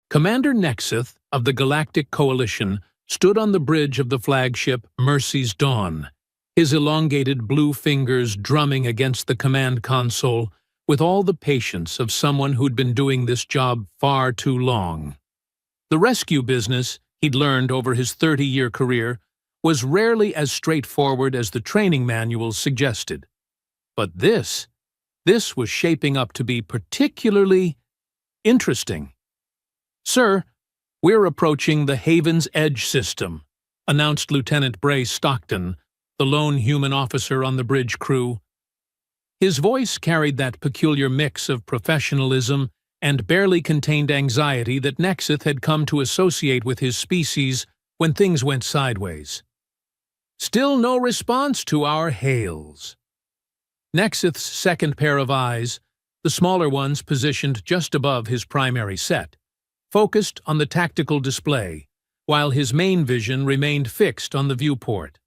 Commander Nexeth of the Galactic Coalition stood on the bridge of the flagship Mercy's Dawn, his elongated blue fingers drumming against the command console with all the patience of someone who'd been doing this job far too long. The rescue business, he'd learned over his 30-year career, was rarely as straightforward as the training manuals suggested. But this was shaping up to be particularly interesting. "Sir, we're approaching the Haven's Edge system," announced Lieutenant Bray Stockton, the lone human officer on the bridge crew. His voice carried that peculiar mix of professionalism and barely contained anxiety that Nexeth had come to associate with his species when things went sideways. "Still no response to our hails." Nexeth's second pair of eyes, the smaller ones positioned just above his primary set, focused on the tactical display, while his main vision remained fixed on the viewport.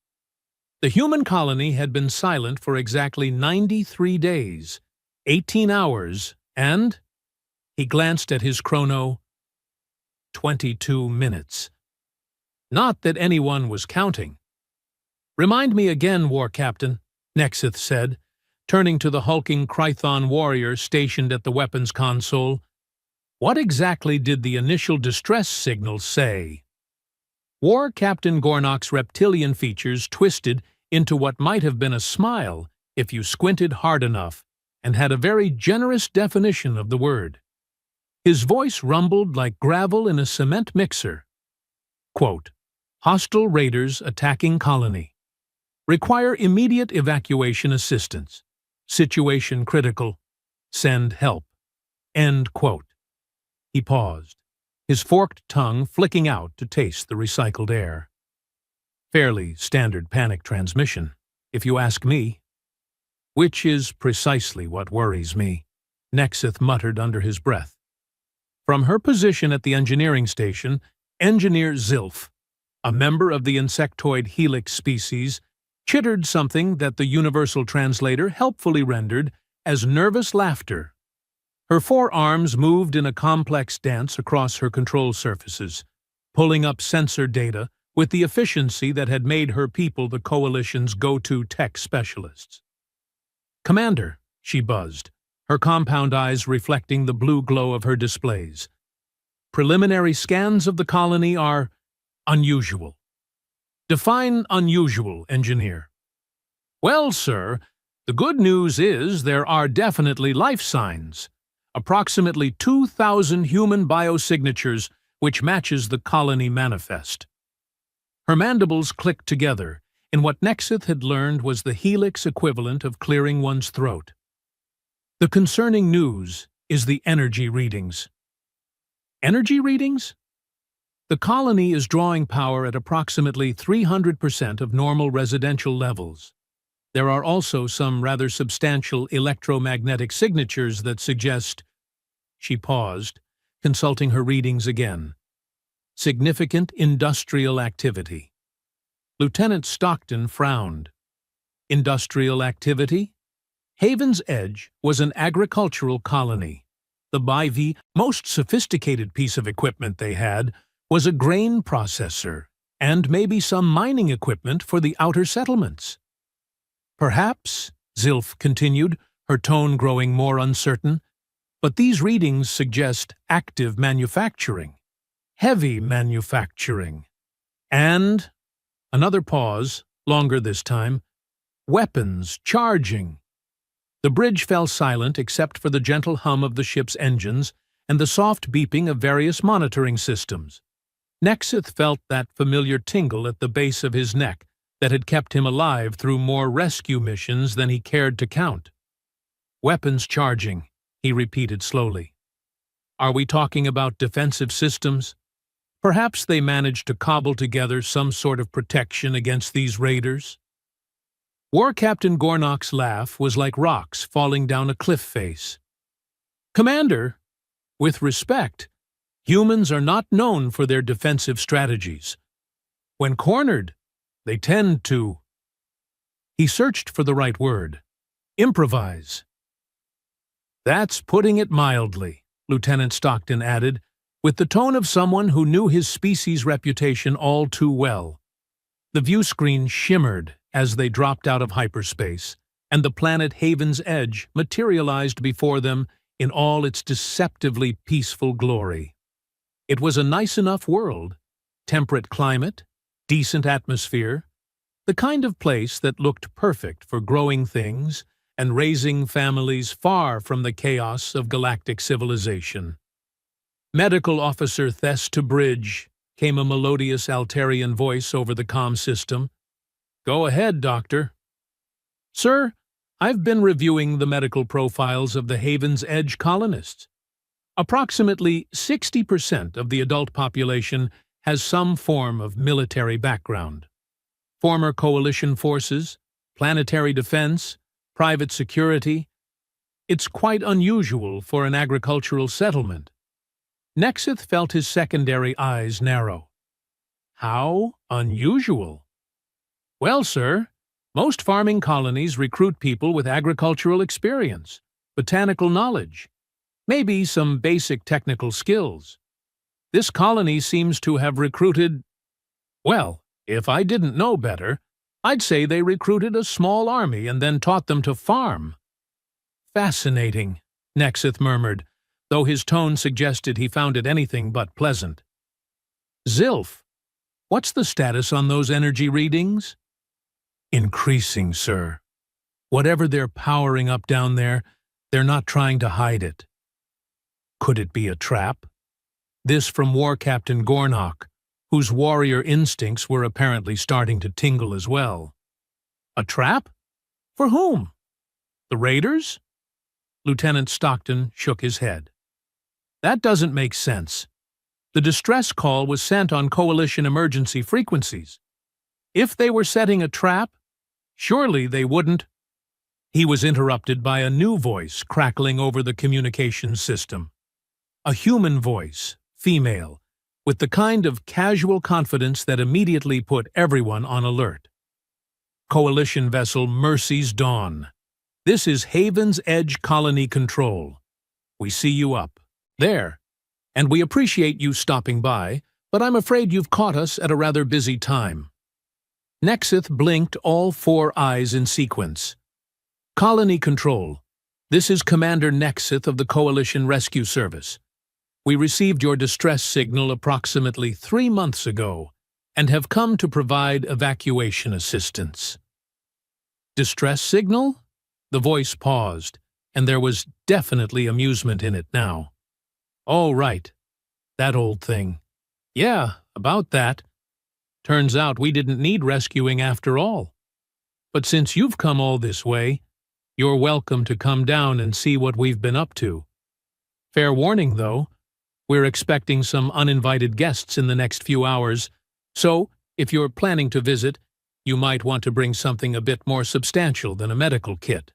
The human colony had been silent for exactly 93 days, 18 hours, and, he glanced at his chrono, 22 minutes. Not that anyone was counting. "Remind me again, War Captain," Nexeth said, turning to the hulking Krython warrior stationed at the weapons console. "What exactly did the initial distress signal say?" War Captain Gornok's reptilian features twisted into what might have been a smile if you squinted hard enough, and had a very generous definition of the word. His voice rumbled like gravel in a cement mixer. Quote, "Hostile raiders attacking colony. Require immediate evacuation assistance. Situation critical. Send help." End quote. He paused, his forked tongue flicking out to taste the recycled air. Fairly standard panic transmission, if you ask me. "Which is precisely what worries me," Nexeth muttered under his breath. From her position at the engineering station, Engineer Zilf, a member of the insectoid helix species, chittered something that the universal translator helpfully rendered as nervous laughter. Her forearms moved in a complex dance across her control surfaces, pulling up sensor data with the efficiency that had made her people the Coalition's go-to tech specialists. "Commander," she buzzed, her compound eyes reflecting the blue glow of her displays. "Preliminary scans of the colony are unusual." "Define unusual, Engineer." "Well, sir, the good news is there are definitely life signs. Approximately 2,000 human biosignatures, which matches the colony manifest." Her mandibles clicked together in what Nexeth had learned was the helix equivalent of clearing one's throat. "The concerning news is the energy readings." "Energy readings?" "The colony is drawing power at approximately 300% of normal residential levels. There are also some rather substantial electromagnetic signatures that suggest—" She paused, consulting her readings again. "Significant industrial activity." Lieutenant Stockton frowned. Industrial activity? Haven's Edge was an agricultural colony. The most sophisticated piece of equipment they had was a grain processor, and maybe some mining equipment for the outer settlements. "Perhaps," Zilf continued, her tone growing more uncertain, "but these readings suggest active manufacturing. Heavy manufacturing. And," another pause, longer this time, "weapons charging." The bridge fell silent except for the gentle hum of the ship's engines and the soft beeping of various monitoring systems. Nexeth felt that familiar tingle at the base of his neck that had kept him alive through more rescue missions than he cared to count. "Weapons charging," he repeated slowly. "Are we talking about defensive systems? Perhaps they managed to cobble together some sort of protection against these raiders?" War Captain Gornok's laugh was like rocks falling down a cliff face. "Commander, with respect, humans are not known for their defensive strategies. When cornered, they tend to—" He searched for the right word. "Improvise." "That's putting it mildly," Lieutenant Stockton added, with the tone of someone who knew his species' reputation all too well. The view screen shimmered as they dropped out of hyperspace, and the planet Haven's Edge materialized before them in all its deceptively peaceful glory. It was a nice enough world, temperate climate, decent atmosphere, the kind of place that looked perfect for growing things and raising families far from the chaos of galactic civilization. "Medical Officer Thess to Bridge," came a melodious Altarian voice over the comm system. "Go ahead, Doctor." "Sir, I've been reviewing the medical profiles of the Haven's Edge colonists. Approximately 60% of the adult population has some form of military background. Former coalition forces, planetary defense, private security. It's quite unusual for an agricultural settlement." Nexith felt his secondary eyes narrow. "How unusual?" "Well, sir, most farming colonies recruit people with agricultural experience, botanical knowledge, maybe some basic technical skills. This colony seems to have recruited, well, if I didn't know better, I'd say they recruited a small army and then taught them to farm." "Fascinating," Nexith murmured, though his tone suggested he found it anything but pleasant. "Zilf, what's the status on those energy readings?" "Increasing, sir. Whatever they're powering up down there, they're not trying to hide it." Could it be a trap? This from War Captain Gornock, whose warrior instincts were apparently starting to tingle as well. A trap? For whom? The raiders? Lieutenant Stockton shook his head. "That doesn't make sense. The distress call was sent on Coalition emergency frequencies. If they were setting a trap, surely they wouldn't." He was interrupted by a new voice crackling over the communications system. A human voice, female, with the kind of casual confidence that immediately put everyone on alert. "Coalition vessel Mercy's Dawn. This is Haven's Edge Colony Control. We see you up there, and we appreciate you stopping by, but I'm afraid you've caught us at a rather busy time." Nexith blinked all four eyes in sequence. "Colony Control. This is Commander Nexith of the Coalition Rescue Service. We received your distress signal approximately 3 months ago and have come to provide evacuation assistance." "Distress signal?" The voice paused, and there was definitely amusement in it now. "Oh, right. That old thing. Yeah, about that. Turns out we didn't need rescuing after all. But since you've come all this way, you're welcome to come down and see what we've been up to. Fair warning, though, we're expecting some uninvited guests in the next few hours, so if you're planning to visit, you might want to bring something a bit more substantial than a medical kit."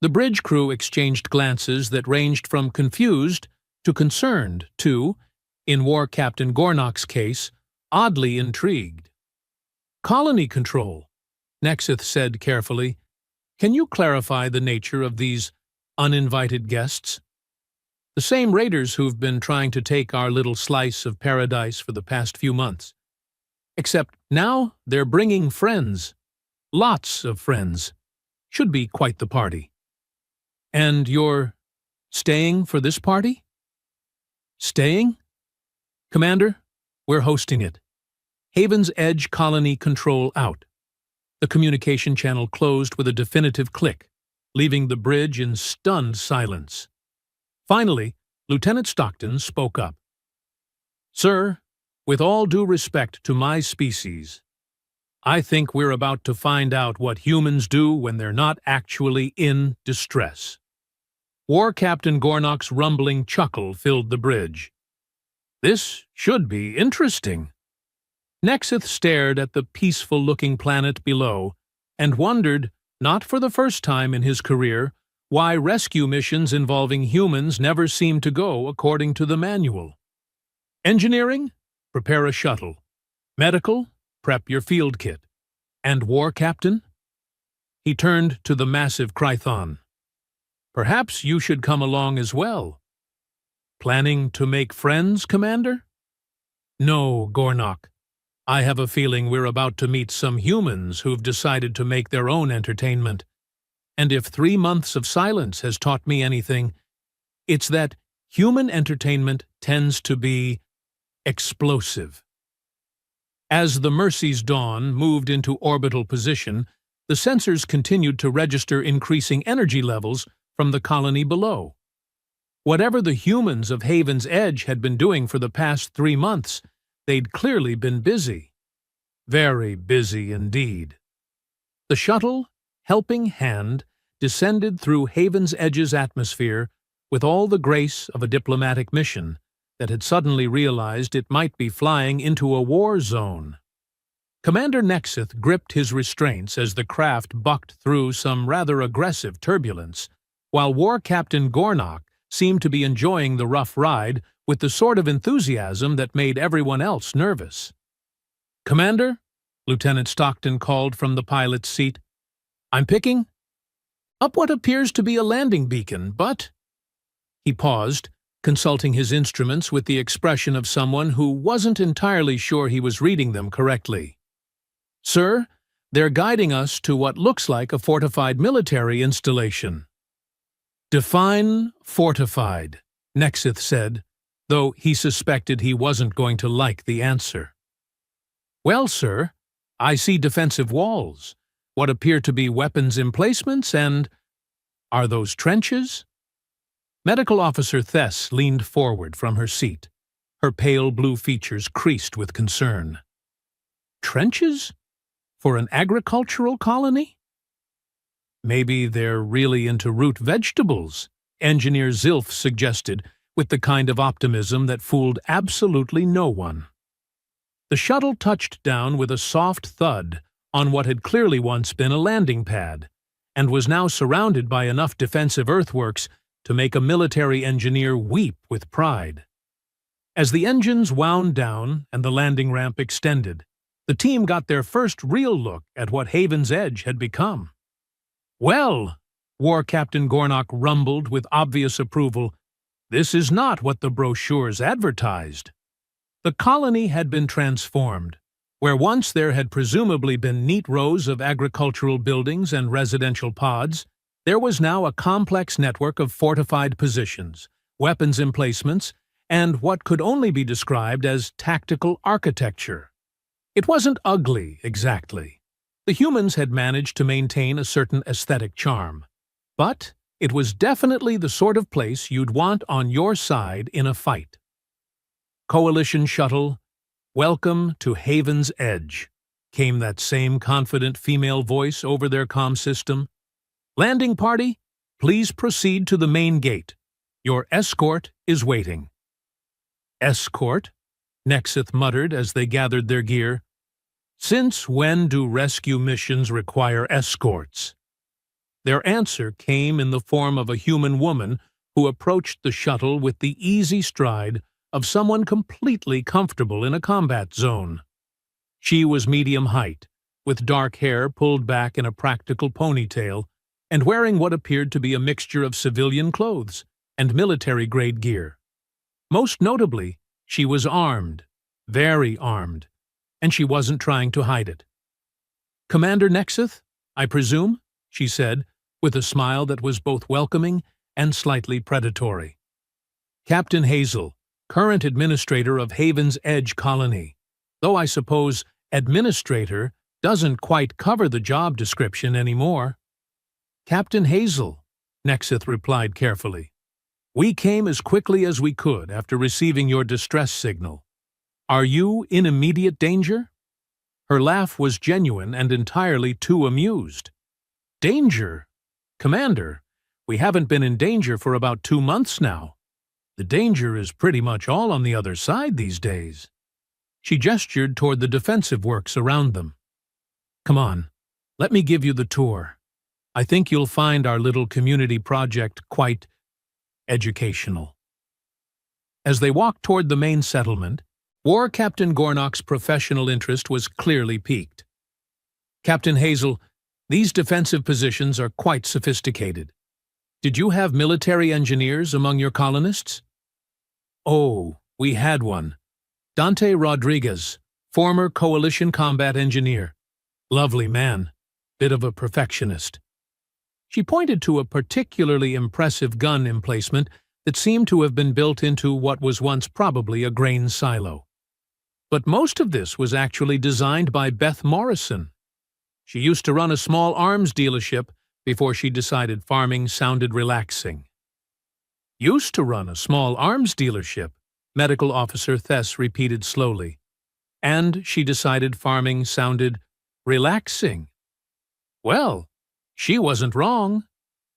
The bridge crew exchanged glances that ranged from confused to concerned to, in War Captain Gornock's case, oddly intrigued. "Colony Control," Nexith said carefully. "Can you clarify the nature of these uninvited guests?" "The same raiders who've been trying to take our little slice of paradise for the past few months. Except now they're bringing friends. Lots of friends. Should be quite the party." "And you're staying for this party?" "Staying? Commander, we're hosting it. Haven's Edge Colony Control out." The communication channel closed with a definitive click, leaving the bridge in stunned silence. Finally, Lieutenant Stockton spoke up. "Sir, with all due respect to my species, I think we're about to find out what humans do when they're not actually in distress." War Captain Gornock's rumbling chuckle filled the bridge. "This should be interesting." Nexith stared at the peaceful-looking planet below and wondered, not for the first time in his career, why rescue missions involving humans never seemed to go according to the manual. "Engineering? Prepare a shuttle. Medical? Prep your field kit. And War Captain?" He turned to the massive Krython. "Perhaps you should come along as well." Planning to make friends, Commander? No, Gornok. I have a feeling we're about to meet some humans who've decided to make their own entertainment. And if 3 months of silence has taught me anything, it's that human entertainment tends to be explosive. As the Mercy's Dawn moved into orbital position, the sensors continued to register increasing energy levels from the colony below. Whatever the humans of Haven's Edge had been doing for the past 3 months, they'd clearly been busy. Very busy indeed. The shuttle, helping hand, descended through Haven's Edge's atmosphere with all the grace of a diplomatic mission that had suddenly realized it might be flying into a war zone. Commander Nexith gripped his restraints as the craft bucked through some rather aggressive turbulence, while War Captain Gornok seemed to be enjoying the rough ride with the sort of enthusiasm that made everyone else nervous. "Commander," Lieutenant Stockton called from the pilot's seat, "I'm picking up what appears to be a landing beacon, but—" He paused, consulting his instruments with the expression of someone who wasn't entirely sure he was reading them correctly. "Sir, they're guiding us to what looks like a fortified military installation." "Define fortified," Nexith said, though he suspected he wasn't going to like the answer. "Well, sir, I see defensive walls, what appear to be weapons emplacements, and— Are those trenches?" Medical Officer Thess leaned forward from her seat, her pale blue features creased with concern. "Trenches? For an agricultural colony?" "Maybe they're really into root vegetables," Engineer Zilf suggested, with the kind of optimism that fooled absolutely no one. The shuttle touched down with a soft thud on what had clearly once been a landing pad, and was now surrounded by enough defensive earthworks to make a military engineer weep with pride. As the engines wound down and the landing ramp extended, the team got their first real look at what Haven's Edge had become. "Well," War Captain Gornok rumbled with obvious approval, "this is not what the brochures advertised." The colony had been transformed. Where once there had presumably been neat rows of agricultural buildings and residential pods, there was now a complex network of fortified positions, weapons emplacements, and what could only be described as tactical architecture. It wasn't ugly, exactly. The humans had managed to maintain a certain aesthetic charm, but it was definitely the sort of place you'd want on your side in a fight. "Coalition shuttle, welcome to Haven's Edge," came that same confident female voice over their comm system. "Landing party, please proceed to the main gate. Your escort is waiting." "Escort?" Nexith muttered as they gathered their gear. "Since when do rescue missions require escorts?" Their answer came in the form of a human woman who approached the shuttle with the easy stride of someone completely comfortable in a combat zone. She was medium height, with dark hair pulled back in a practical ponytail, and wearing what appeared to be a mixture of civilian clothes and military-grade gear. Most notably, she was armed, very armed, and she wasn't trying to hide it. "Commander Nexith, I presume?" she said, with a smile that was both welcoming and slightly predatory. "Captain Hazel, current administrator of Haven's Edge Colony, though I suppose administrator doesn't quite cover the job description anymore." "Captain Hazel," Nexith replied carefully. "We came as quickly as we could after receiving your distress signal. Are you in immediate danger?" Her laugh was genuine and entirely too amused. "Danger? Commander, we haven't been in danger for about 2 months now. The danger is pretty much all on the other side these days." She gestured toward the defensive works around them. "Come on, let me give you the tour. I think you'll find our little community project quite educational." As they walked toward the main settlement, War Captain Gornok's professional interest was clearly piqued. "Captain Hazel, these defensive positions are quite sophisticated. Did you have military engineers among your colonists?" Oh, we had one. Dante Rodriguez, former coalition combat engineer. Lovely man, bit of a perfectionist. She pointed to a particularly impressive gun emplacement that seemed to have been built into what was once probably a grain silo. But most of this was actually designed by Beth Morrison. She used to run a small arms dealership before she decided farming sounded relaxing. Used to run a small arms dealership, Medical Officer Thess repeated slowly. And she decided farming sounded relaxing. Well, she wasn't wrong.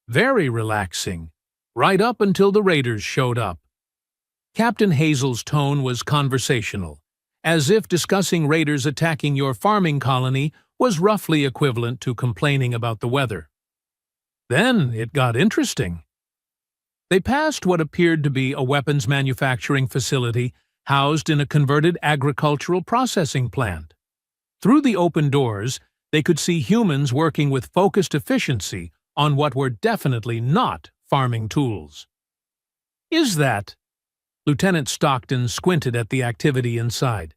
Very relaxing. Right up until the raiders showed up. Captain Hazel's tone was conversational, as if discussing raiders attacking your farming colony was roughly equivalent to complaining about the weather. Then it got interesting. They passed what appeared to be a weapons manufacturing facility housed in a converted agricultural processing plant. Through the open doors, they could see humans working with focused efficiency on what were definitely not farming tools. Is that? Lieutenant Stockton squinted at the activity inside.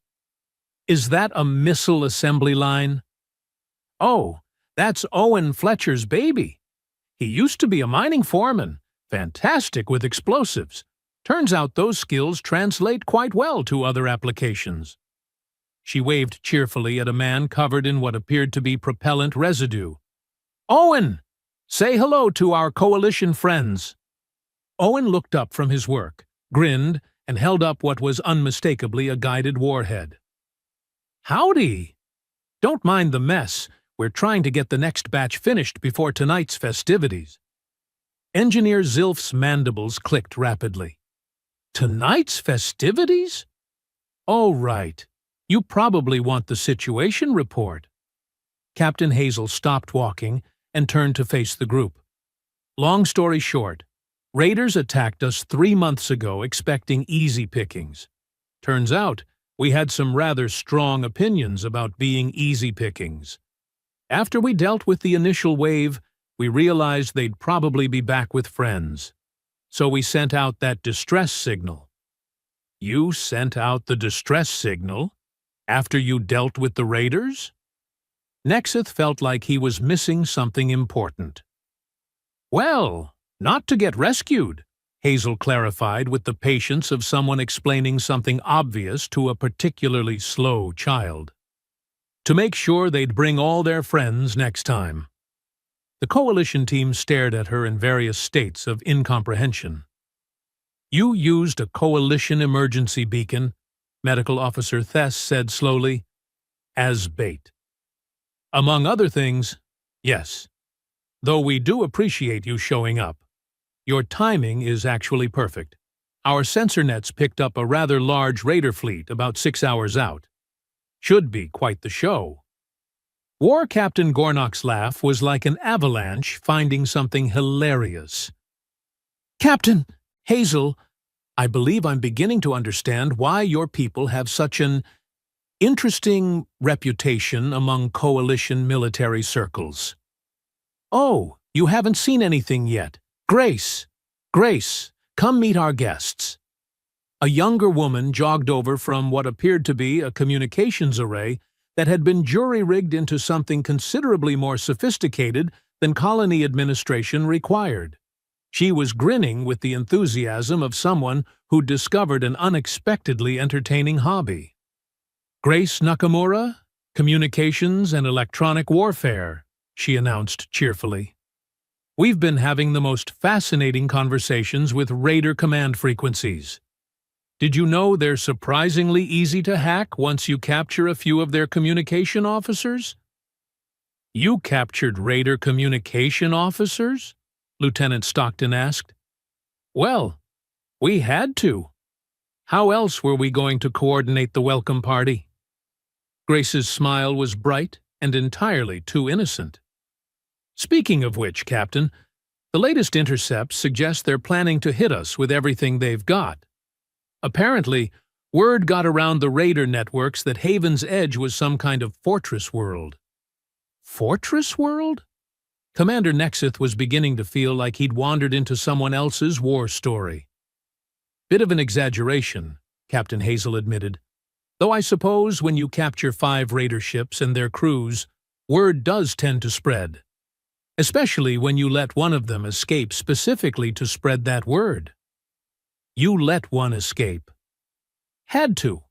Is that a missile assembly line? Oh, that's Owen Fletcher's baby. He used to be a mining foreman, fantastic with explosives. Turns out those skills translate quite well to other applications. She waved cheerfully at a man covered in what appeared to be propellant residue. Owen! Say hello to our coalition friends. Owen looked up from his work, grinned, and held up what was unmistakably a guided warhead. Howdy! Don't mind the mess. We're trying to get the next batch finished before tonight's festivities. Engineer Zilf's mandibles clicked rapidly. Tonight's festivities? Oh, right. You probably want the situation report. Captain Hazel stopped walking and turned to face the group. Long story short, raiders attacked us 3 months ago expecting easy pickings. Turns out, we had some rather strong opinions about being easy pickings. After we dealt with the initial wave, we realized they'd probably be back with friends. So we sent out that distress signal. You sent out the distress signal? After you dealt with the raiders? Nexith felt like he was missing something important. Well, not to get rescued, Hazel clarified with the patience of someone explaining something obvious to a particularly slow child. To make sure they'd bring all their friends next time. The coalition team stared at her in various states of incomprehension. You used a coalition emergency beacon, Medical Officer Thess said slowly, as bait. Among other things, yes. Though we do appreciate you showing up. Your timing is actually perfect. Our sensor nets picked up a rather large raider fleet about 6 hours out. Should be quite the show. War Captain Gornock's laugh was like an avalanche finding something hilarious. Captain, Hazel, I believe I'm beginning to understand why your people have such an interesting reputation among coalition military circles. Oh, you haven't seen anything yet. Grace, come meet our guests. A younger woman jogged over from what appeared to be a communications array that had been jury-rigged into something considerably more sophisticated than colony administration required. She was grinning with the enthusiasm of someone who discovered an unexpectedly entertaining hobby. Grace Nakamura, Communications and Electronic Warfare, she announced cheerfully. We've been having the most fascinating conversations with Raider command frequencies. Did you know they're surprisingly easy to hack once you capture a few of their communication officers? You captured Raider communication officers? Lieutenant Stockton asked. Well, we had to. How else were we going to coordinate the welcome party? Grace's smile was bright and entirely too innocent. Speaking of which, Captain, the latest intercepts suggest they're planning to hit us with everything they've got. Apparently, word got around the Raider networks that Haven's Edge was some kind of fortress world. Fortress world? Commander Nexith was beginning to feel like he'd wandered into someone else's war story. Bit of an exaggeration, Captain Hazel admitted. Though I suppose when you capture 5 raider ships and their crews, word does tend to spread. Especially when you let one of them escape specifically to spread that word. You let one escape. Had to.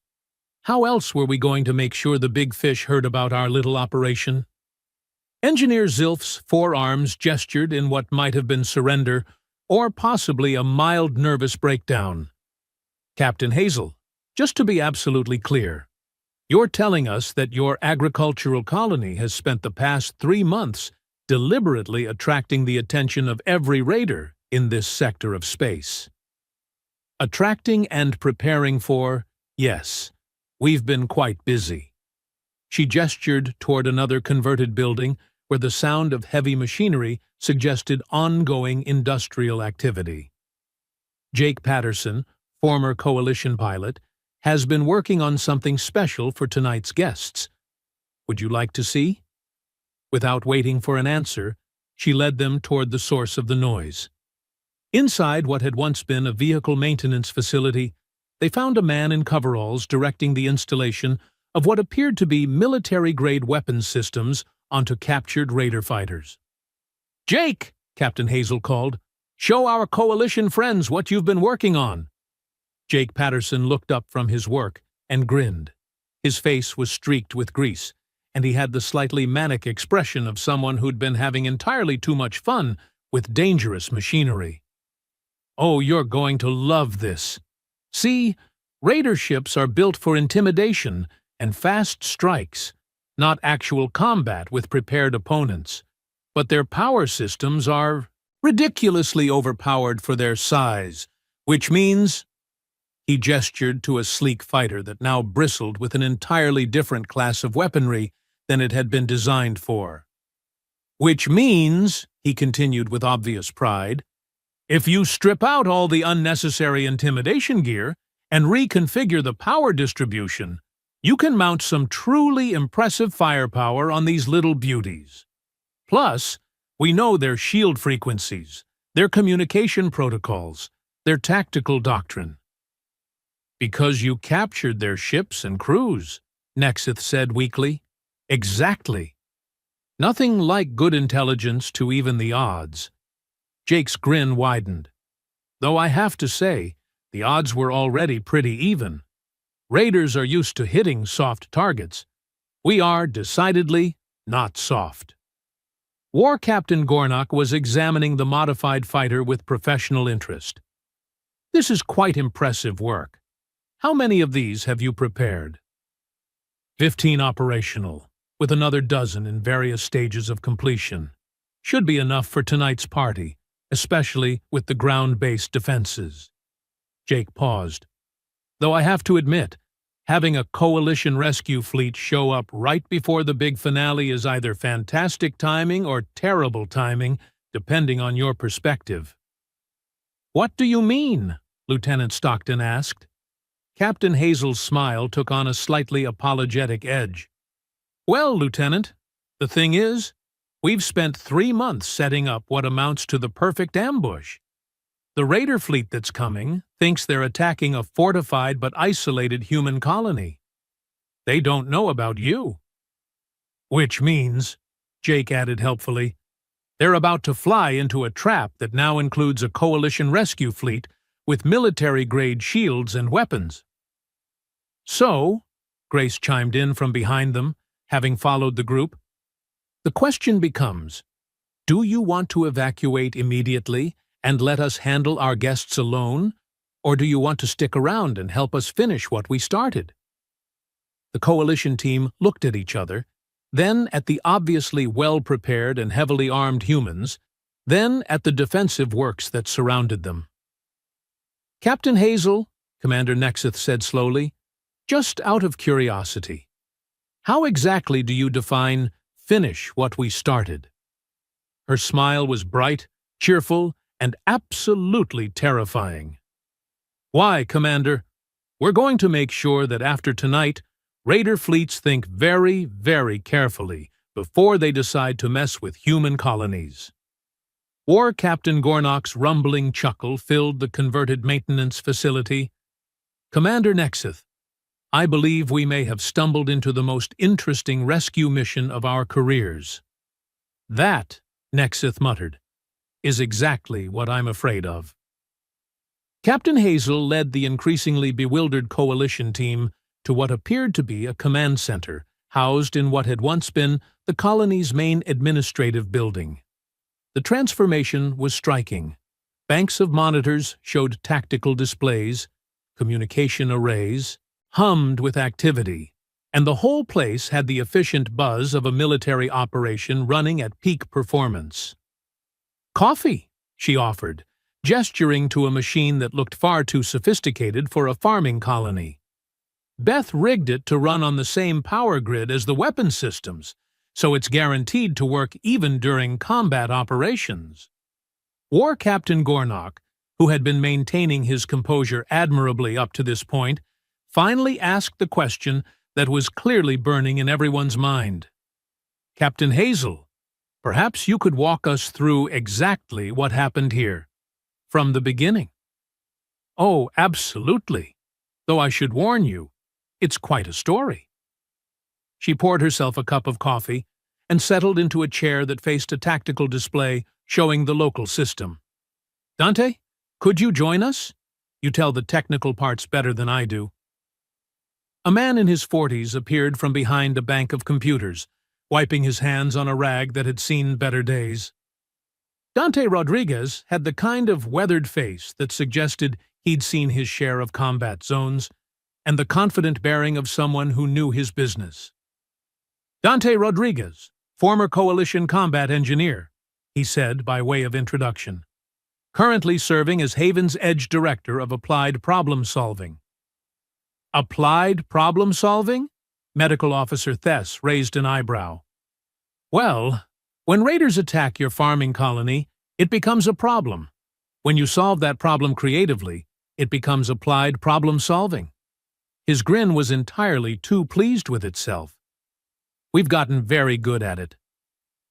How else were we going to make sure the big fish heard about our little operation? Engineer Zilf's forearms gestured in what might have been surrender, or possibly a mild nervous breakdown. Captain Hazel, just to be absolutely clear, you're telling us that your agricultural colony has spent the past 3 months deliberately attracting the attention of every raider in this sector of space. Attracting and preparing for, yes, we've been quite busy. She gestured toward another converted building where the sound of heavy machinery suggested ongoing industrial activity. Jake Patterson, former coalition pilot, has been working on something special for tonight's guests. Would you like to see? Without waiting for an answer, she led them toward the source of the noise. Inside what had once been a vehicle maintenance facility, they found a man in coveralls directing the installation of what appeared to be military-grade weapons systems onto captured raider fighters. "Jake," Captain Hazel called, "show our coalition friends what you've been working on." Jake Patterson looked up from his work and grinned. His face was streaked with grease, and he had the slightly manic expression of someone who'd been having entirely too much fun with dangerous machinery. "Oh, you're going to love this. See, raider ships are built for intimidation and fast strikes, not actual combat with prepared opponents. But their power systems are ridiculously overpowered for their size, which means—" He gestured to a sleek fighter that now bristled with an entirely different class of weaponry than it had been designed for. "Which means," he continued with obvious pride, "if you strip out all the unnecessary intimidation gear and reconfigure the power distribution, you can mount some truly impressive firepower on these little beauties. Plus, we know their shield frequencies, their communication protocols, their tactical doctrine." "Because you captured their ships and crews," Nexith said weakly. "Exactly. Nothing like good intelligence to even the odds." Jake's grin widened. "Though I have to say, the odds were already pretty even. Raiders are used to hitting soft targets. We are, decidedly, not soft." War Captain Gornock was examining the modified fighter with professional interest. "This is quite impressive work. How many of these have you prepared?" 15 operational, with another dozen in various stages of completion. Should be enough for tonight's party, especially with the ground-based defenses." Jake paused. "Though I have to admit, having a coalition rescue fleet show up right before the big finale is either fantastic timing or terrible timing, depending on your perspective." "What do you mean?" Lieutenant Stockton asked. Captain Hazel's smile took on a slightly apologetic edge. "Well, Lieutenant, the thing is, we've spent 3 months setting up what amounts to the perfect ambush. The raider fleet that's coming thinks they're attacking a fortified but isolated human colony. They don't know about you. Which means," Jake added helpfully, "they're about to fly into a trap that now includes a coalition rescue fleet with military-grade shields and weapons." "So," Grace chimed in from behind them, having followed the group, "the question becomes, do you want to evacuate immediately and let us handle our guests alone, or do you want to stick around and help us finish what we started?" The coalition team looked at each other, then at the obviously well-prepared and heavily armed humans, then at the defensive works that surrounded them. "Captain Hazel," Commander Nexith said slowly, "just out of curiosity, how exactly do you define 'finish what we started'?" Her smile was bright, cheerful, and absolutely terrifying. "Why, Commander, we're going to make sure that after tonight, raider fleets think very, very carefully before they decide to mess with human colonies." War Captain Gornock's rumbling chuckle filled the converted maintenance facility. "Commander Nexeth, I believe we may have stumbled into the most interesting rescue mission of our careers." "That," Nexeth muttered, "is exactly what I'm afraid of." Captain Hazel led the increasingly bewildered coalition team to what appeared to be a command center, housed in what had once been the colony's main administrative building. The transformation was striking. Banks of monitors showed tactical displays, communication arrays hummed with activity, and the whole place had the efficient buzz of a military operation running at peak performance. "Coffee," she offered, gesturing to a machine that looked far too sophisticated for a farming colony. "Beth rigged it to run on the same power grid as the weapon systems, so it's guaranteed to work even during combat operations." War Captain Gornock, who had been maintaining his composure admirably up to this point, finally asked the question that was clearly burning in everyone's mind. "Captain Hazel, perhaps you could walk us through exactly what happened here, from the beginning." "Oh, absolutely. Though I should warn you, it's quite a story." She poured herself a cup of coffee and settled into a chair that faced a tactical display showing the local system. "Dante, could you join us? You tell the technical parts better than I do." A man in his 40s appeared from behind a bank of computers, wiping his hands on a rag that had seen better days. Dante Rodriguez had the kind of weathered face that suggested he'd seen his share of combat zones, and the confident bearing of someone who knew his business. "Dante Rodriguez, former Coalition combat engineer," he said by way of introduction. "Currently serving as Haven's Edge Director of Applied Problem Solving." "Applied problem solving?" Medical Officer Thess raised an eyebrow. "Well, when raiders attack your farming colony, it becomes a problem. When you solve that problem creatively, it becomes applied problem solving." His grin was entirely too pleased with itself. "We've gotten very good at it."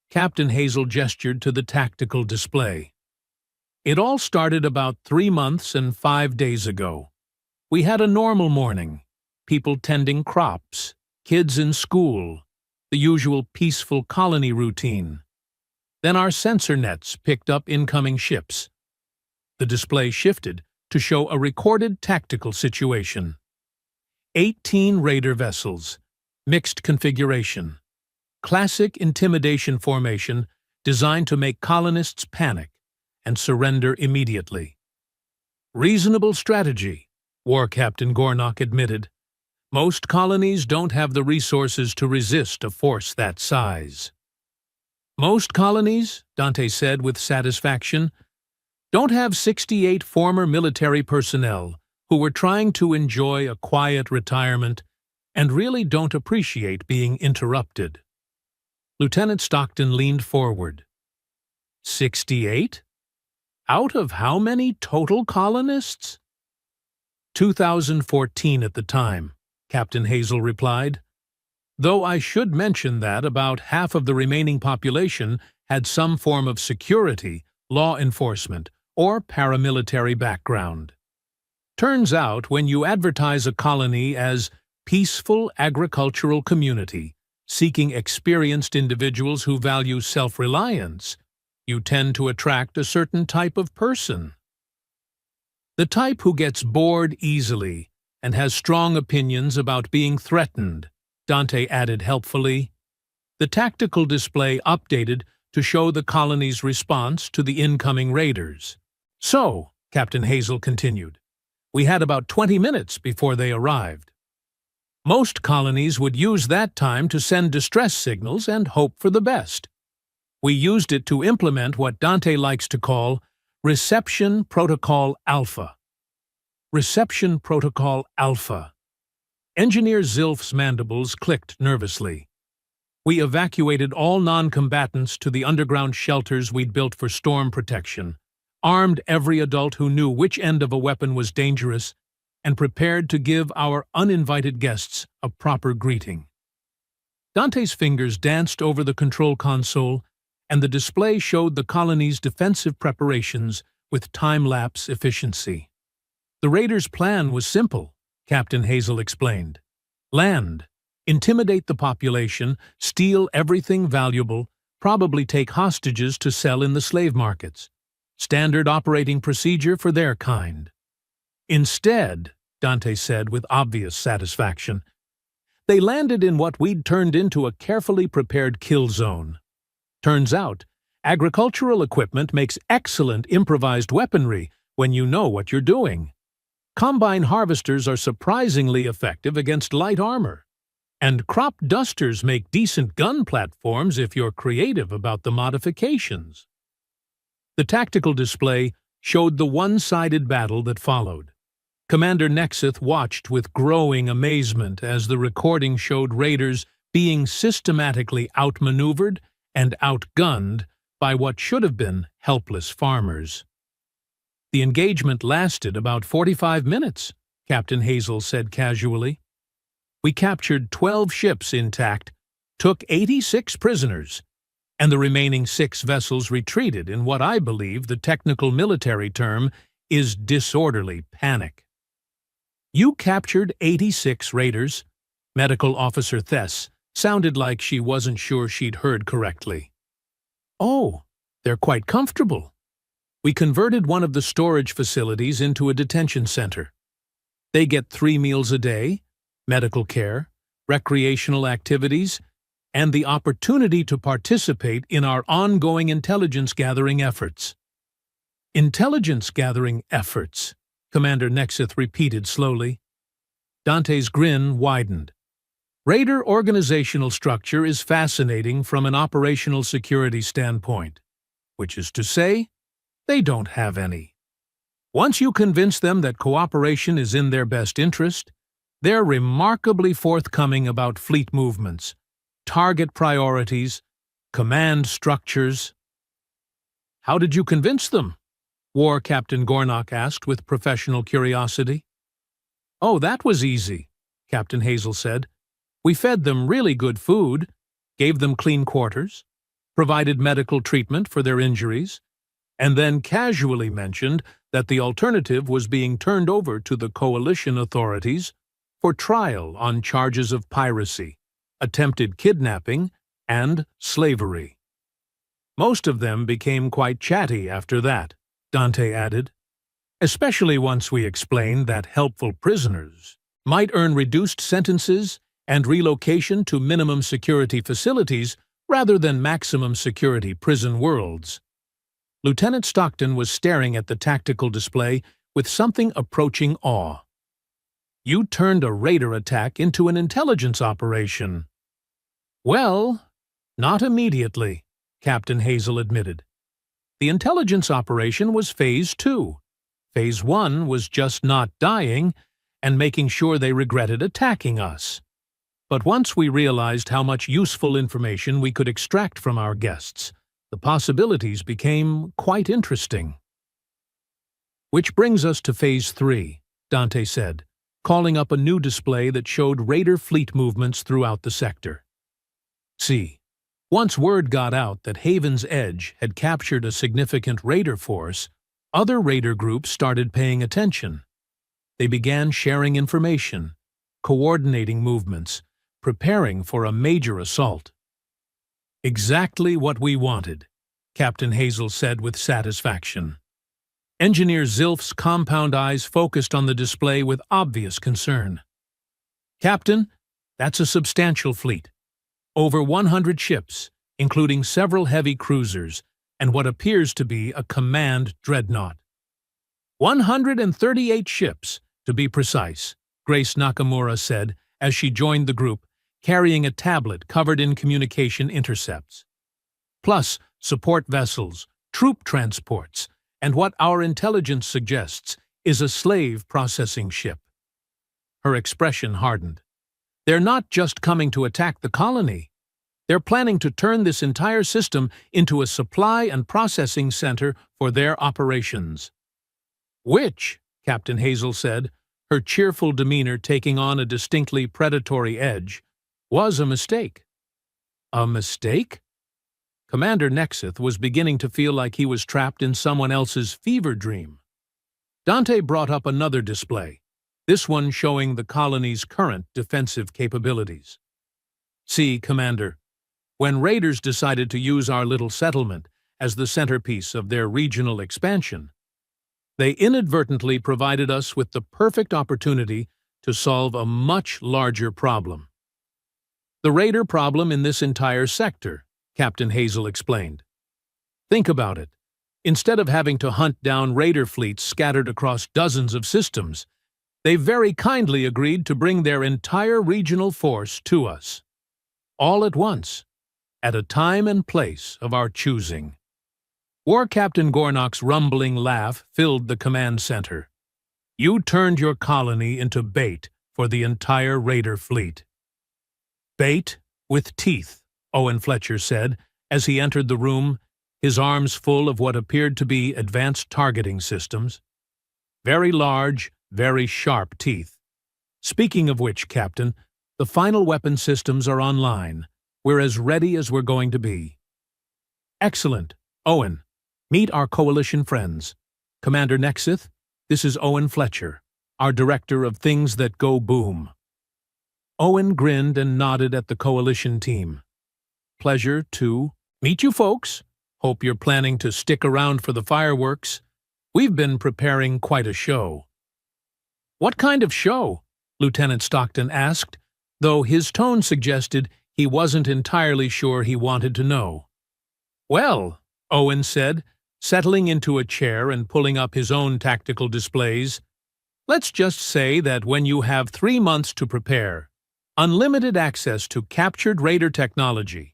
Captain Hazel gestured to the tactical display. "It all started about 3 months and 5 days ago. We had a normal morning, people tending crops, kids in school, the usual peaceful colony routine. Then our sensor nets picked up incoming ships. The display shifted to show a recorded tactical situation. 18 raider vessels, mixed configuration, classic intimidation formation designed to make colonists panic and surrender immediately. "Reasonable strategy," War Captain Gornock admitted. "Most colonies don't have the resources to resist a force that size." "Most colonies," Dante said with satisfaction, "don't have 68 former military personnel who were trying to enjoy a quiet retirement and really don't appreciate being interrupted." Lieutenant Stockton leaned forward. 68? Out of how many total colonists? 2014 at the time, Captain Hazel replied. "Though I should mention that about half of the remaining population had some form of security, law enforcement, or paramilitary background. Turns out when you advertise a colony as peaceful agricultural community, seeking experienced individuals who value self-reliance, you tend to attract a certain type of person. The type who gets bored easily and has strong opinions about being threatened," Dante added helpfully. The tactical display updated to show the colony's response to the incoming raiders. "So," Captain Hazel continued, "we had about 20 minutes before they arrived. Most colonies would use that time to send distress signals and hope for the best. We used it to implement what Dante likes to call Reception Protocol Alpha." Reception Protocol Alpha. Engineer Zilf's mandibles clicked nervously. "We evacuated all non-combatants to the underground shelters we'd built for storm protection, armed every adult who knew which end of a weapon was dangerous, and prepared to give our uninvited guests a proper greeting." Dante's fingers danced over the control console and the display showed the colony's defensive preparations with time-lapse efficiency. The raiders' plan was simple, Captain Hazel explained. Land, intimidate the population, steal everything valuable, probably take hostages to sell in the slave markets. Standard operating procedure for their kind. Instead, Dante said with obvious satisfaction, they landed in what we'd turned into a carefully prepared kill zone. Turns out, agricultural equipment makes excellent improvised weaponry when you know what you're doing. Combine harvesters are surprisingly effective against light armor. And crop dusters make decent gun platforms if you're creative about the modifications. The tactical display showed the one-sided battle that followed. Commander Nexith watched with growing amazement as the recording showed raiders being systematically outmaneuvered and outgunned by what should have been helpless farmers. The engagement lasted about 45 minutes, Captain Hazel said casually. We captured 12 ships intact, took 86 prisoners, and the remaining 6 vessels retreated in what I believe the technical military term is disorderly panic. You captured 86 raiders? Medical Officer Thess sounded like she wasn't sure she'd heard correctly. Oh, they're quite comfortable. We converted one of the storage facilities into a detention center. They get 3 meals a day, medical care, recreational activities, and the opportunity to participate in our ongoing intelligence-gathering efforts. Intelligence-gathering efforts, Commander Nexith repeated slowly. Dante's grin widened. Raider organizational structure is fascinating from an operational security standpoint, which is to say, they don't have any. Once you convince them that cooperation is in their best interest, they're remarkably forthcoming about fleet movements, target priorities, command structures. How did you convince them? War Captain Gornock asked with professional curiosity. Oh, that was easy, Captain Hazel said. We fed them really good food, gave them clean quarters, provided medical treatment for their injuries, and then casually mentioned that the alternative was being turned over to the coalition authorities for trial on charges of piracy, attempted kidnapping, and slavery. Most of them became quite chatty after that, Dante added, especially once we explained that helpful prisoners might earn reduced sentences and relocation to minimum security facilities rather than maximum security prison worlds. Lieutenant Stockton was staring at the tactical display with something approaching awe. You turned a raider attack into an intelligence operation. Well, not immediately, Captain Hazel admitted. The intelligence operation was Phase 2. Phase 1 was just not dying and making sure they regretted attacking us. But once we realized how much useful information we could extract from our guests, the possibilities became quite interesting. Which brings us to Phase 3, Dante said, calling up a new display that showed raider fleet movements throughout the sector. See, once word got out that Haven's Edge had captured a significant raider force, other raider groups started paying attention. They began sharing information, coordinating movements, preparing for a major assault. Exactly what we wanted, Captain Hazel said with satisfaction. Engineer Zilf's compound eyes focused on the display with obvious concern. Captain, that's a substantial fleet. Over 100 ships, including several heavy cruisers, and what appears to be a command dreadnought. 138 ships, to be precise, Grace Nakamura said as she joined the group, carrying a tablet covered in communication intercepts. Plus, support vessels, troop transports, and what our intelligence suggests is a slave processing ship. Her expression hardened. They're not just coming to attack the colony. They're planning to turn this entire system into a supply and processing center for their operations. Which, Captain Hazel said, her cheerful demeanor taking on a distinctly predatory edge, was a mistake. A mistake? Commander Nexith was beginning to feel like he was trapped in someone else's fever dream. Dante brought up another display, this one showing the colony's current defensive capabilities. See, Commander, when raiders decided to use our little settlement as the centerpiece of their regional expansion, they inadvertently provided us with the perfect opportunity to solve a much larger problem. The raider problem in this entire sector, Captain Hazel explained. Think about it. Instead of having to hunt down raider fleets scattered across dozens of systems, they very kindly agreed to bring their entire regional force to us. All at once, at a time and place of our choosing. War Captain Gornok's rumbling laugh filled the command center. You turned your colony into bait for the entire raider fleet. Bait with teeth, Owen Fletcher said, as he entered the room, his arms full of what appeared to be advanced targeting systems. Very large, very sharp teeth. Speaking of which, Captain, the final weapon systems are online. We're as ready as we're going to be. Excellent. Owen, meet our coalition friends. Commander Nexith, this is Owen Fletcher, our director of Things That Go Boom. Owen grinned and nodded at the coalition team. Pleasure to meet you folks. Hope you're planning to stick around for the fireworks. We've been preparing quite a show. What kind of show? Lieutenant Stockton asked, though his tone suggested he wasn't entirely sure he wanted to know. Well, Owen said, settling into a chair and pulling up his own tactical displays, let's just say that when you have 3 months to prepare, unlimited access to captured raider technology,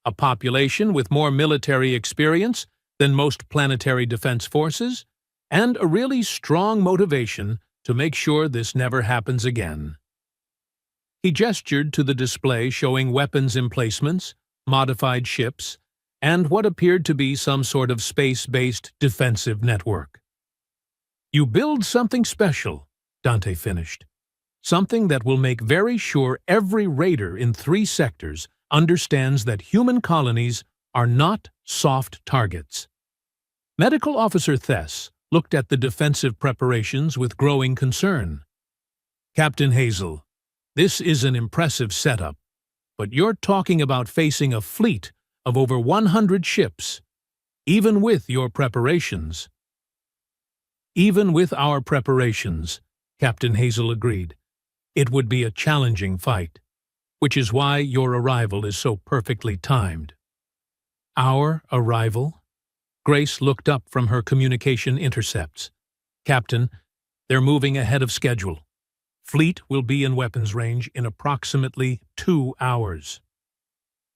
a population with more military experience than most planetary defense forces, and a really strong motivation to make sure this never happens again. He gestured to the display showing weapons emplacements, modified ships, and what appeared to be some sort of space-based defensive network. You build something special, Dante finished. Something that will make very sure every raider in 3 sectors understands that human colonies are not soft targets. Medical Officer Thess looked at the defensive preparations with growing concern. Captain Hazel, this is an impressive setup, but you're talking about facing a fleet of over 100 ships, even with your preparations. Even with our preparations, Captain Hazel agreed, it would be a challenging fight, which is why your arrival is so perfectly timed. Our arrival? Grace looked up from her communication intercepts. Captain, they're moving ahead of schedule. Fleet will be in weapons range in approximately 2 hours.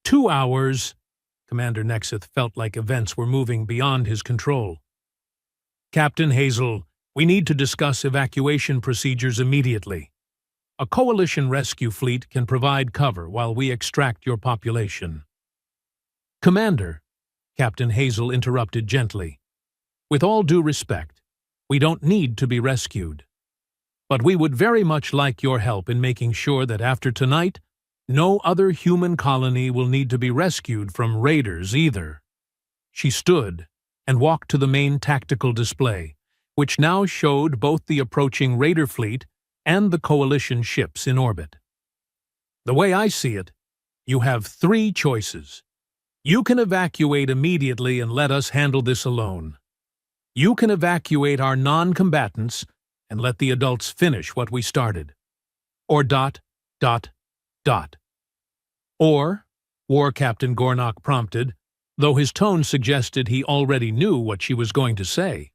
2 hours? Commander Nexith felt like events were moving beyond his control. Captain Hazel, we need to discuss evacuation procedures immediately. A coalition rescue fleet can provide cover while we extract your population. Commander, Captain Hazel interrupted gently. With all due respect, we don't need to be rescued. But we would very much like your help in making sure that after tonight, no other human colony will need to be rescued from raiders either. She stood and walked to the main tactical display, which now showed both the approaching raider fleet and the coalition ships in orbit. The way I see it, you have 3 choices. You can evacuate immediately and let us handle this alone. You can evacuate our non-combatants and let the adults finish what we started. Or ... Or, War Captain Gornok prompted, though his tone suggested he already knew what she was going to say.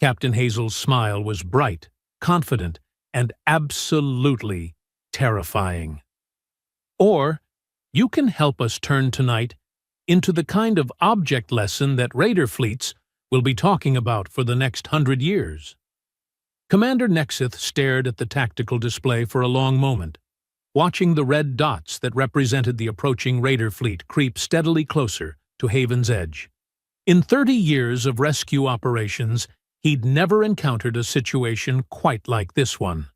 Captain Hazel's smile was bright, confident, and absolutely terrifying. Or, you can help us turn tonight into the kind of object lesson that raider fleets will be talking about for the next 100 years. Commander Nexith stared at the tactical display for a long moment, watching the red dots that represented the approaching raider fleet creep steadily closer to Haven's Edge. In 30 years of rescue operations, he'd never encountered a situation quite like this one.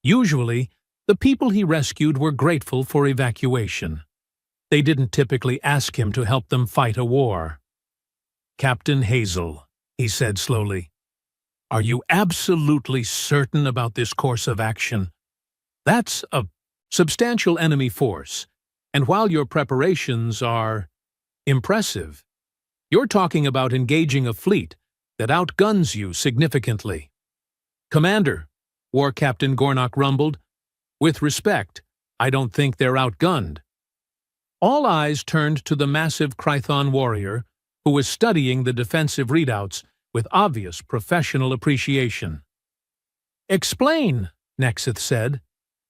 Usually, the people he rescued were grateful for evacuation. They didn't typically ask him to help them fight a war. "Captain Hazel," he said slowly, "are you absolutely certain about this course of action? That's a substantial enemy force, and while your preparations are impressive, you're talking about engaging a fleet that outguns you significantly." "Commander," War Captain Gornock rumbled, "with respect, I don't think they're outgunned." All eyes turned to the massive Krython warrior, who was studying the defensive readouts with obvious professional appreciation. "Explain," Nexith said.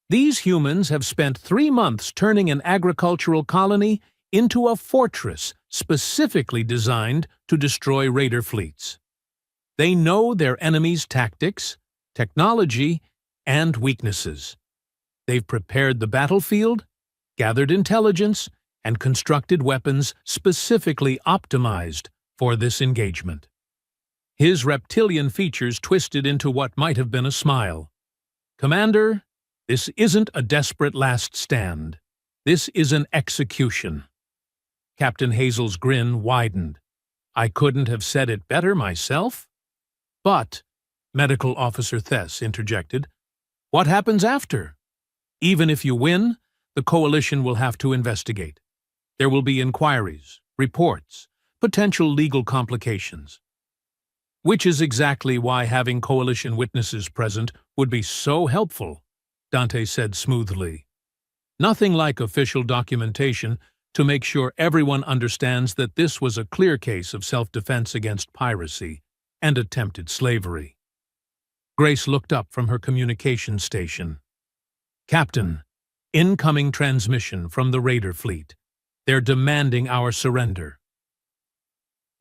"These humans have spent 3 months turning an agricultural colony into a fortress specifically designed to destroy raider fleets. They know their enemy's tactics, technology, and weaknesses. They've prepared the battlefield, gathered intelligence, and constructed weapons specifically optimized for this engagement." His reptilian features twisted into what might have been a smile. "Commander, this isn't a desperate last stand. This is an execution." Captain Hazel's grin widened. "I couldn't have said it better myself." "But," Medical Officer Thess interjected, "what happens after? Even if you win, the Coalition will have to investigate. There will be inquiries, reports, potential legal complications." "Which is exactly why having Coalition witnesses present would be so helpful," Dante said smoothly. "Nothing like official documentation to make sure everyone understands that this was a clear case of self-defense against piracy and attempted slavery." Grace looked up from her communication station. "Captain, incoming transmission from the raider fleet. They're demanding our surrender."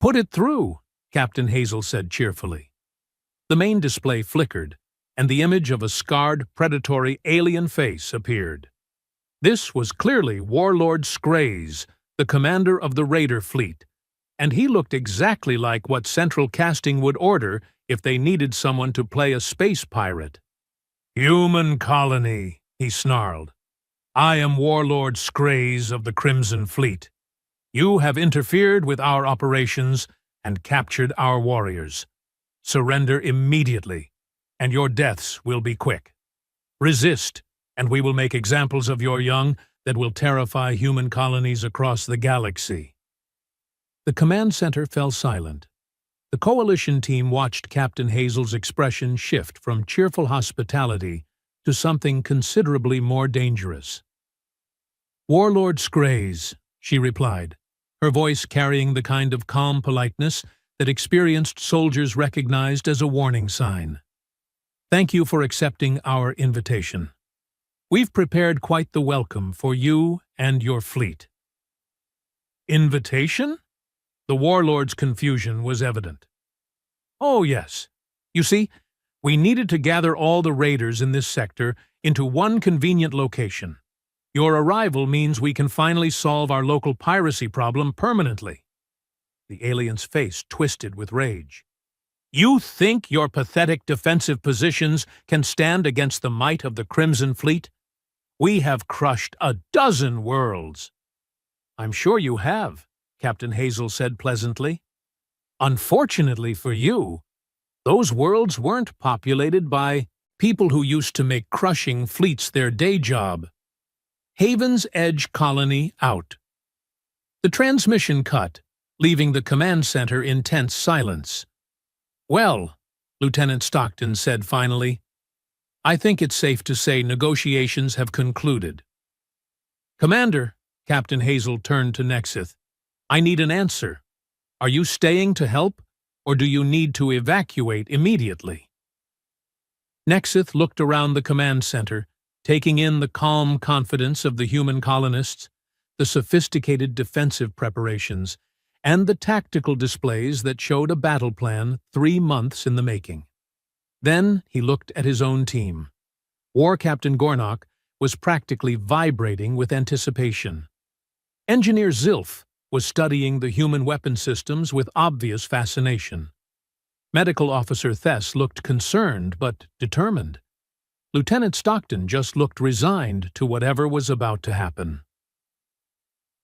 "Put it through," Captain Hazel said cheerfully. The main display flickered, and the image of a scarred, predatory alien face appeared. This was clearly Warlord Scraze, the commander of the raider fleet, and he looked exactly like what Central Casting would order if they needed someone to play a space pirate. "Human colony," he snarled. "I am Warlord Scraze of the Crimson Fleet. You have interfered with our operations and captured our warriors. Surrender immediately, and your deaths will be quick. Resist, and we will make examples of your young that will terrify human colonies across the galaxy." The command center fell silent. The Coalition team watched Captain Hazel's expression shift from cheerful hospitality to something considerably more dangerous. "Warlord Scraze," she replied, her voice carrying the kind of calm politeness that experienced soldiers recognized as a warning sign. "Thank you for accepting our invitation. We've prepared quite the welcome for you and your fleet." "Invitation?" The warlord's confusion was evident. "Oh, yes. You see, we needed to gather all the raiders in this sector into one convenient location. Your arrival means we can finally solve our local piracy problem permanently." The alien's face twisted with rage. "You think your pathetic defensive positions can stand against the might of the Crimson Fleet? We have crushed a dozen worlds." "I'm sure you have," Captain Hazel said pleasantly. "Unfortunately for you, those worlds weren't populated by people who used to make crushing fleets their day job." Haven's Edge Colony out. The transmission cut, leaving the command center in tense silence. "Well," Lieutenant Stockton said finally, "I think it's safe to say negotiations have concluded." "Commander," Captain Hazel turned to Nexith, "I need an answer. Are you staying to help, or do you need to evacuate immediately?" Nexith looked around the command center, taking in the calm confidence of the human colonists, the sophisticated defensive preparations, and the tactical displays that showed a battle plan 3 months in the making. Then he looked at his own team. War Captain Gornock was practically vibrating with anticipation. Engineer Zilf was studying the human weapon systems with obvious fascination. Medical Officer Thess looked concerned but determined. Lieutenant Stockton just looked resigned to whatever was about to happen.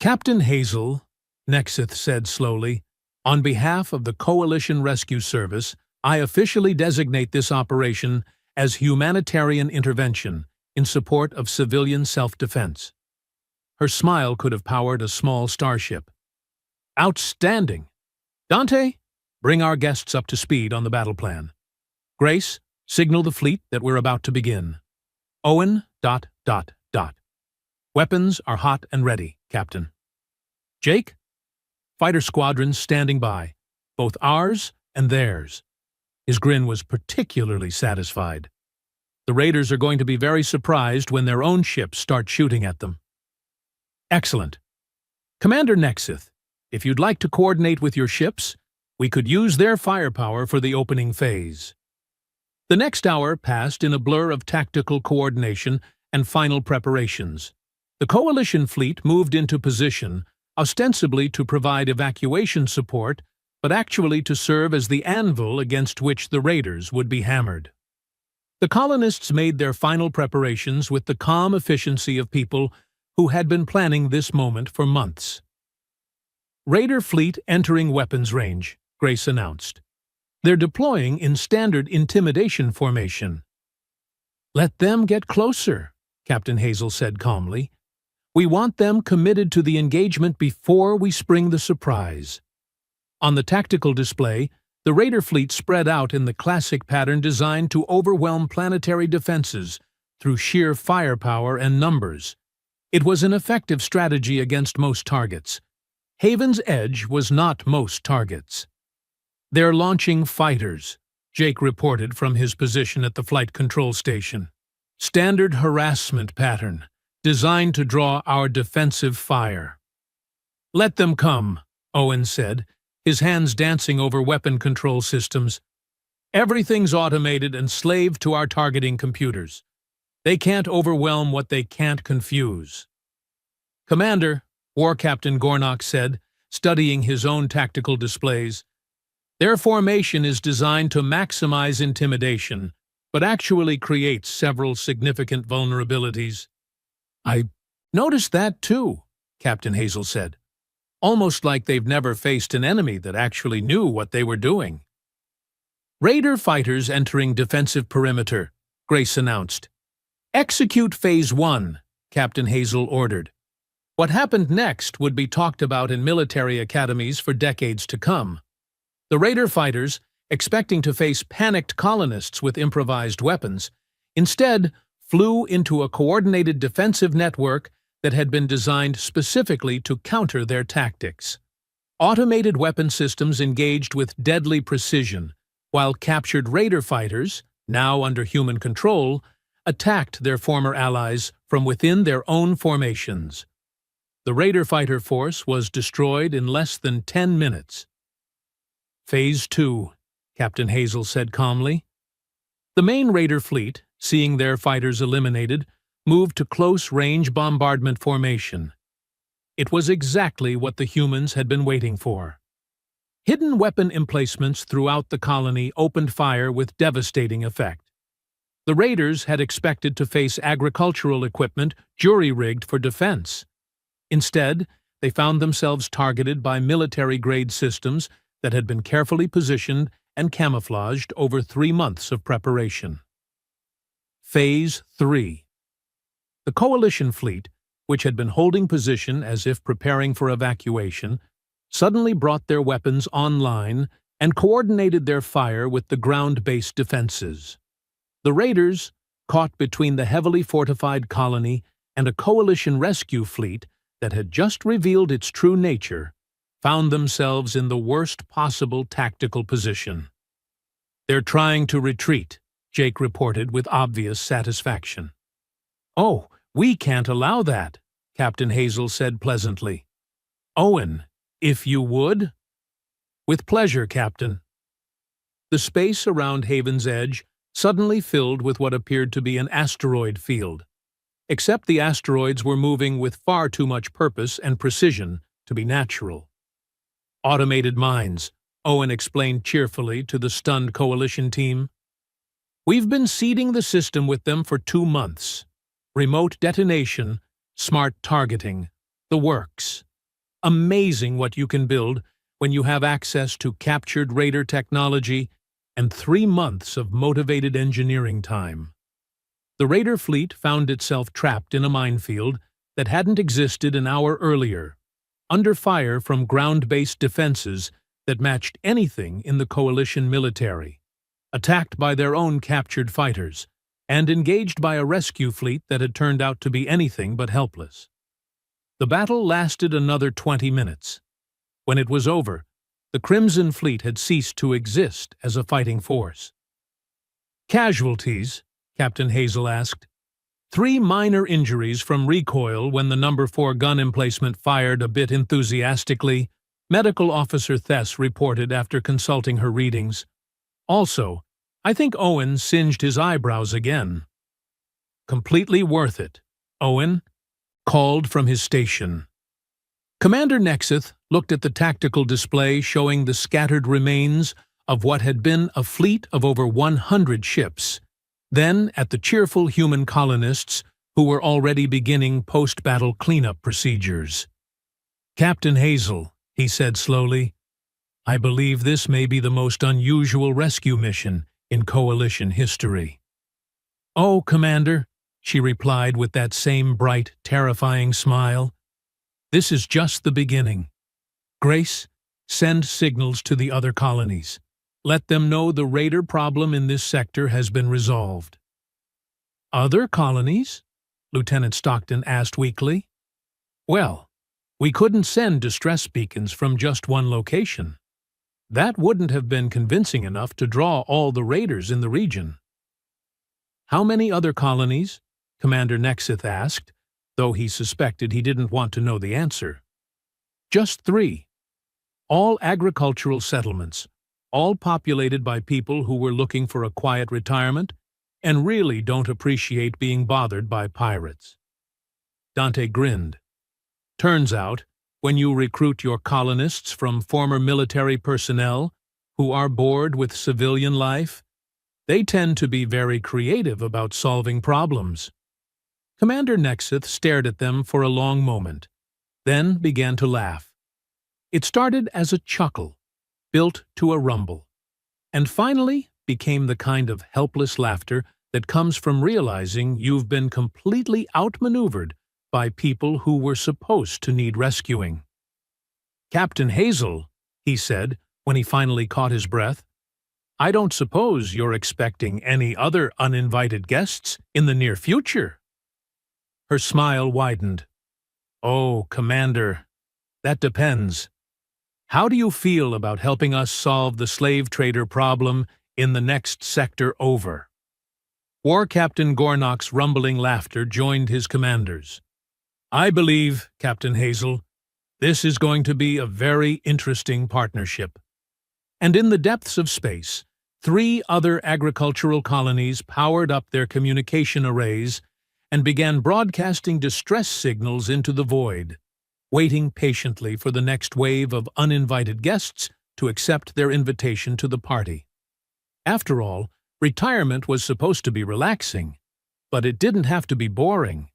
Captain Hazel, Nexith said slowly, on behalf of the Coalition Rescue Service, I officially designate this operation as humanitarian intervention in support of civilian self-defense. Her smile could have powered a small starship. Outstanding! Dante, bring our guests up to speed on the battle plan. Grace, signal the fleet that we're about to begin. Owen, ... Weapons are hot and ready, Captain. Jake? Fighter squadrons standing by, both ours and theirs. His grin was particularly satisfied. The raiders are going to be very surprised when their own ships start shooting at them. Excellent. Commander Nexith, if you'd like to coordinate with your ships, we could use their firepower for the opening phase. The next hour passed in a blur of tactical coordination and final preparations. The Coalition fleet moved into position, ostensibly to provide evacuation support, but actually to serve as the anvil against which the raiders would be hammered. The colonists made their final preparations with the calm efficiency of people who had been planning this moment for months. Raider fleet entering weapons range, Grace announced. They're deploying in standard intimidation formation. Let them get closer, Captain Hazel said calmly. We want them committed to the engagement before we spring the surprise. On the tactical display, the Raider fleet spread out in the classic pattern designed to overwhelm planetary defenses through sheer firepower and numbers. It was an effective strategy against most targets. Haven's Edge was not most targets. They're launching fighters, Jake reported from his position at the flight control station. Standard harassment pattern, designed to draw our defensive fire. Let them come, Owen said, his hands dancing over weapon control systems. Everything's automated and slaved to our targeting computers. They can't overwhelm what they can't confuse. Commander, War Captain Gornock said, studying his own tactical displays, their formation is designed to maximize intimidation, but actually creates several significant vulnerabilities. I noticed that too, Captain Hazel said. Almost like they've never faced an enemy that actually knew what they were doing. Raider fighters entering defensive perimeter, Grace announced. Execute Phase 1, Captain Hazel ordered. What happened next would be talked about in military academies for decades to come. The Raider fighters, expecting to face panicked colonists with improvised weapons, instead flew into a coordinated defensive network that had been designed specifically to counter their tactics. Automated weapon systems engaged with deadly precision, while captured Raider fighters, now under human control, attacked their former allies from within their own formations. The Raider fighter force was destroyed in less than 10 minutes. Phase 2, Captain Hazel said calmly. The main Raider fleet, seeing their fighters eliminated, moved to close-range bombardment formation. It was exactly what the humans had been waiting for. Hidden weapon emplacements throughout the colony opened fire with devastating effect. The Raiders had expected to face agricultural equipment jury-rigged for defense. Instead, they found themselves targeted by military-grade systems that had been carefully positioned and camouflaged over 3 months of preparation. Phase 3. The Coalition fleet, which had been holding position as if preparing for evacuation, suddenly brought their weapons online and coordinated their fire with the ground-based defenses. The Raiders, caught between the heavily fortified colony and a Coalition rescue fleet that had just revealed its true nature, found themselves in the worst possible tactical position. They're trying to retreat, Jake reported with obvious satisfaction. Oh, we can't allow that, Captain Hazel said pleasantly. Owen, if you would? With pleasure, Captain. The space around Haven's Edge suddenly filled with what appeared to be an asteroid field. Except the asteroids were moving with far too much purpose and precision to be natural. Automated mines, Owen explained cheerfully to the stunned Coalition team. We've been seeding the system with them for 2 months. Remote detonation, smart targeting, the works. Amazing what you can build when you have access to captured raider technology and 3 months of motivated engineering time. The raider fleet found itself trapped in a minefield that hadn't existed an hour earlier, under fire from ground-based defenses that matched anything in the coalition military, attacked by their own captured fighters, and engaged by a rescue fleet that had turned out to be anything but helpless. The battle lasted another 20 minutes. When it was over, the Crimson Fleet had ceased to exist as a fighting force. Casualties? Captain Hazel asked. 3 minor injuries from recoil when the No. 4 gun emplacement fired a bit enthusiastically, Medical Officer Thess reported after consulting her readings. Also, I think Owen singed his eyebrows again. Completely worth it, Owen called from his station. Commander Nexeth looked at the tactical display showing the scattered remains of what had been a fleet of over 100 ships, then at the cheerful human colonists who were already beginning post-battle cleanup procedures. "Captain Hazel," he said slowly, "I believe this may be the most unusual rescue mission in Coalition history." "Oh, Commander," she replied with that same bright, terrifying smile. "This is just the beginning. Grace, send signals to the other colonies. Let them know the raider problem in this sector has been resolved." "Other colonies?" Lieutenant Stockton asked weakly. "Well, we couldn't send distress beacons from just one location. That wouldn't have been convincing enough to draw all the raiders in the region." "How many other colonies?" Commander Nexeth asked, though he suspected he didn't want to know the answer. "Just 3. All agricultural settlements, all populated by people who were looking for a quiet retirement and really don't appreciate being bothered by pirates." Dante grinned. "Turns out, when you recruit your colonists from former military personnel who are bored with civilian life, they tend to be very creative about solving problems." Commander Nexeth stared at them for a long moment, then began to laugh. It started as a chuckle, built to a rumble, and finally became the kind of helpless laughter that comes from realizing you've been completely outmaneuvered by people who were supposed to need rescuing. "Captain Hazel," he said when he finally caught his breath, "I don't suppose you're expecting any other uninvited guests in the near future?" Her smile widened. "Oh, Commander, that depends. How do you feel about helping us solve the slave trader problem in the next sector over?" War Captain Gornock's rumbling laughter joined his commander's. "I believe, Captain Hazel, this is going to be a very interesting partnership." And in the depths of space, 3 other agricultural colonies powered up their communication arrays and began broadcasting distress signals into the void, waiting patiently for the next wave of uninvited guests to accept their invitation to the party. After all, retirement was supposed to be relaxing, but it didn't have to be boring.